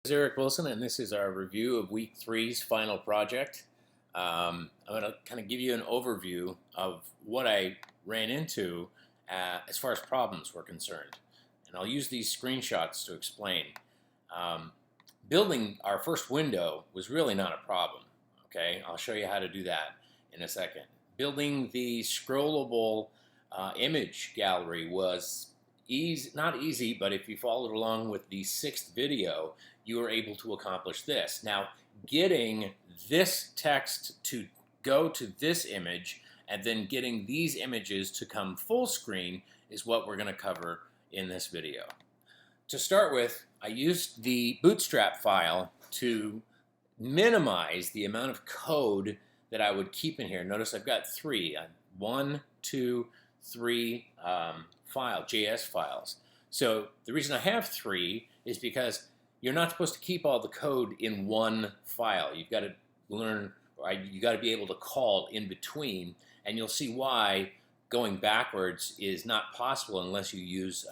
This is Eric Wilson, and this is our review of Week Three's final project. I'm going to kind of give you an overview of what I ran into as far as problems were concerned. And I'll use these screenshots to explain. Um, Building our first window was really not a problem. Okay, I'll show you how to do that in a second. Building the scrollable image gallery was not easy, but if you followed along with the sixth video, you were able to accomplish this. Now, getting this text to go to this image and then getting these images to come full screen is what we're going to cover in this video. To start with, I used the Bootstrap file to minimize the amount of code that I would keep in here. Notice I've got three, one, two, three JS files. So the reason I have three is because you're not supposed to keep all the code in one file. You've got to learn, or you got to be able to call in between, and you'll see why going backwards is not possible unless you use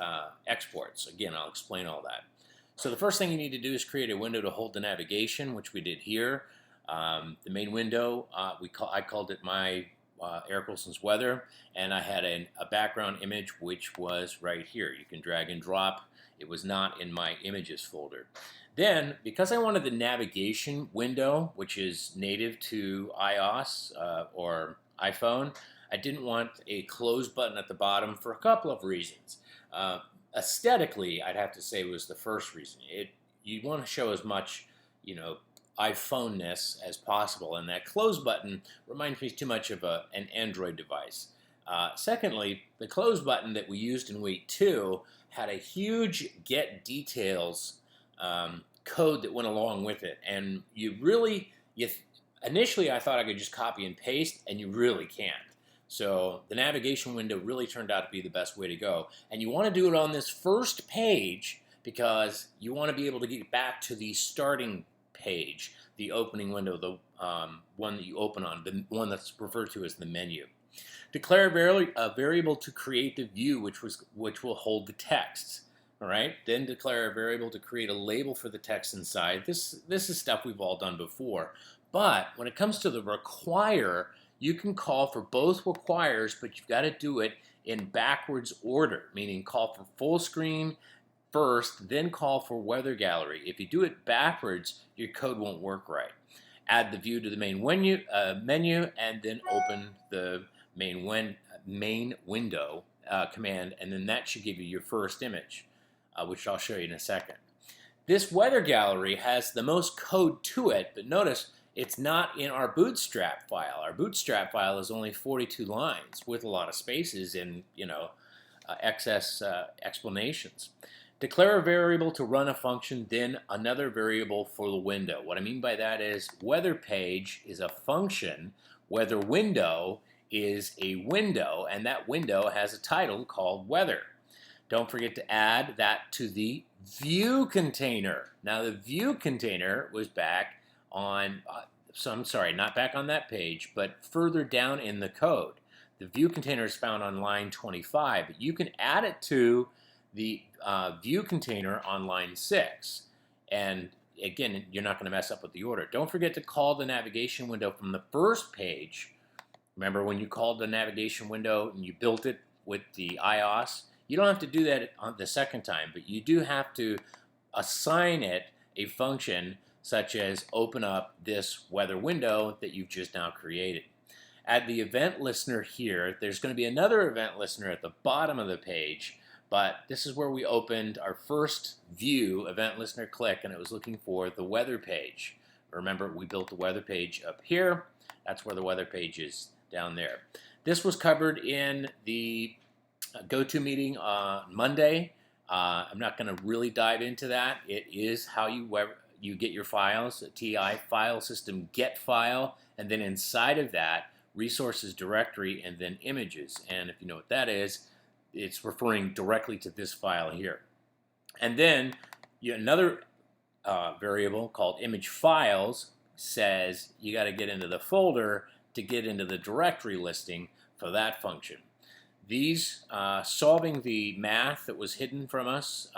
exports. Again, I'll explain all that. So the first thing you need to do is create a window to hold the navigation, which we did here. The main window, I called it my Eric Wilson's weather, and I had a background image which was right here. You can drag and drop. It was not in my images folder. Then, because I wanted the navigation window, which is native to iOS or iPhone, I didn't want a close button at the bottom for a couple of reasons. Aesthetically, I'd have to say was the first reason. You want to show as much, iPhone-ness as possible, and that close button reminds me too much of an Android device. Secondly, the close button that we used in week 2 had a huge get details code that went along with it, and initially I thought I could just copy and paste, and you really can't. So the navigation window really turned out to be the best way to go, and you want to do it on this first page because you want to be able to get back to the starting page, the opening window, the one that you open on, the one that's referred to as the menu. Declare a variable to create the view which will hold the text. All right. Then declare a variable to create a label for the text inside. This is stuff we've all done before. But when it comes to the require, you can call for both requires, but you've got to do it in backwards order, meaning call for full screen first, then call for weather gallery. If you do it backwards, your code won't work right. Add the view to the main menu, and then open the main window command, and then that should give you your first image, which I'll show you in a second. This weather gallery has the most code to it, but notice it's not in our Bootstrap file. Our Bootstrap file is only 42 lines with a lot of spaces and excess explanations. Declare a variable to run a function, then another variable for the window. What I mean by that is weather page is a function, weather window is a window, and that window has a title called weather. Don't forget to add that to the view container. Now the view container was back on, I'm sorry, not back on that page, but further down in the code. The view container is found on line 25, but you can add it to the view container on line 6. And again, you're not going to mess up with the order. Don't forget to call the navigation window from the first page. Remember when you called the navigation window and you built it with the iOS? You don't have to do that on the second time, but you do have to assign it a function such as open up this weather window that you've just now created. Add the event listener here. There's going to be another event listener at the bottom of the page, but this is where we opened our first view, event listener click, and it was looking for the weather page. Remember, we built the weather page up here. That's where the weather page is down there. This was covered in the go-to meeting on Monday. I'm not going to really dive into that. It is how you get your files, a TI file system get file, and then inside of that, resources directory, and then images. And if you know what that is, it's referring directly to this file here. And then another variable called image files says you got to get into the folder to get into the directory listing for that function. These solving the math that was hidden from us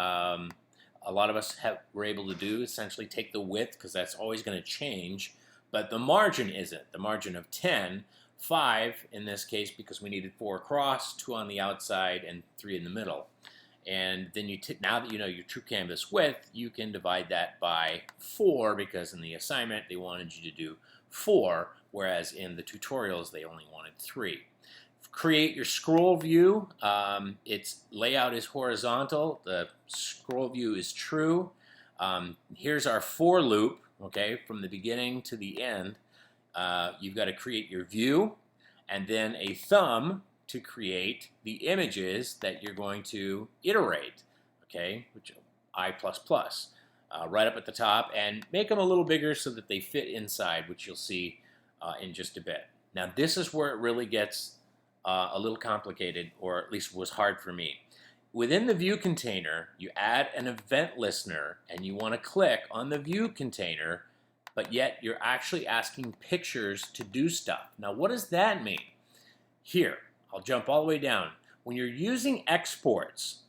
a lot of us were able to do, essentially take the width, because that's always going to change, but the margin isn't. The margin of 10, 5 in this case, because we needed 4 across, 2 on the outside, and 3 in the middle. And then now that you know your true canvas width, you can divide that by 4, because in the assignment they wanted you to do 4, whereas in the tutorials they only wanted 3. Create your scroll view. Its layout is horizontal. The scroll view is true. Here's our for loop, okay, from the beginning to the end. You've got to create your view, and then a thumb to create the images that you're going to iterate, okay, which I++, right up at the top, and make them a little bigger so that they fit inside, which you'll see in just a bit. Now this is where it really gets a little complicated, or at least was hard for me. Within the view container, you add an event listener, and you want to click on the view container, but yet you're actually asking pictures to do stuff. Now what does that mean? Here, I'll jump all the way down. When you're using exports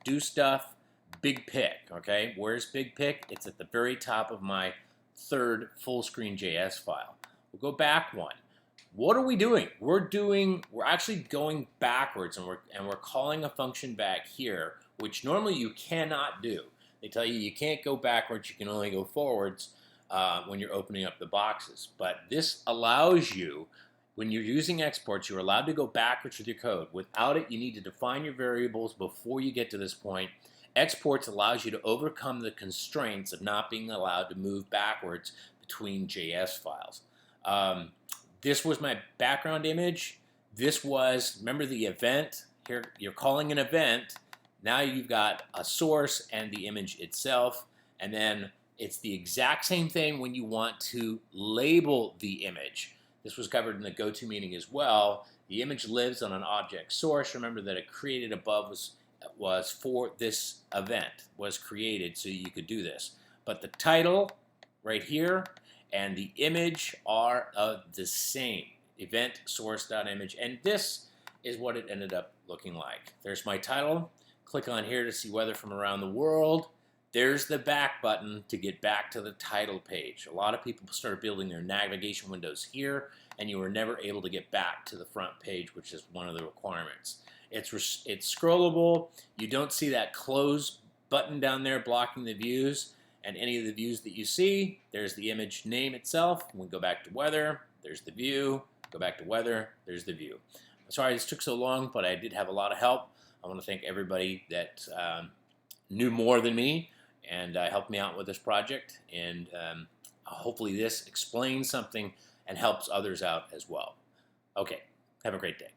do stuff, big pic, okay? Where's big pic? It's at the very top of my 3rd full screen JS file. We'll go back one. What are we doing? We're actually going backwards, and we're calling a function back here, which normally you cannot do. They tell you you can't go backwards, you can only go forwards when you're opening up the boxes. But this allows you, when you're using exports, you're allowed to go backwards with your code. Without it, you need to define your variables before you get to this point. Exports allows you to overcome the constraints of not being allowed to move backwards between JS files. This was my background image. This was, remember the event? Here, you're calling an event. Now you've got a source and the image itself. And then it's the exact same thing when you want to label the image. This was covered in the go-to meeting as well. The image lives on an object source. Remember that it created above was for this event, was created so you could do this. But the title right here and the image are the same, event source.image, and this is what it ended up looking like. There's my title. Click on here to see weather from around the world. There's the back button to get back to the title page. A lot of people started building their navigation windows here, and you were never able to get back to the front page, which is one of the requirements. It's scrollable. You don't see that close button down there blocking the views. And any of the views that you see, there's the image name itself. We go back to weather, there's the view. Go back to weather, there's the view. Sorry this took so long, but I did have a lot of help. I want to thank everybody that knew more than me and helped me out with this project. And hopefully this explains something and helps others out as well. Okay, have a great day.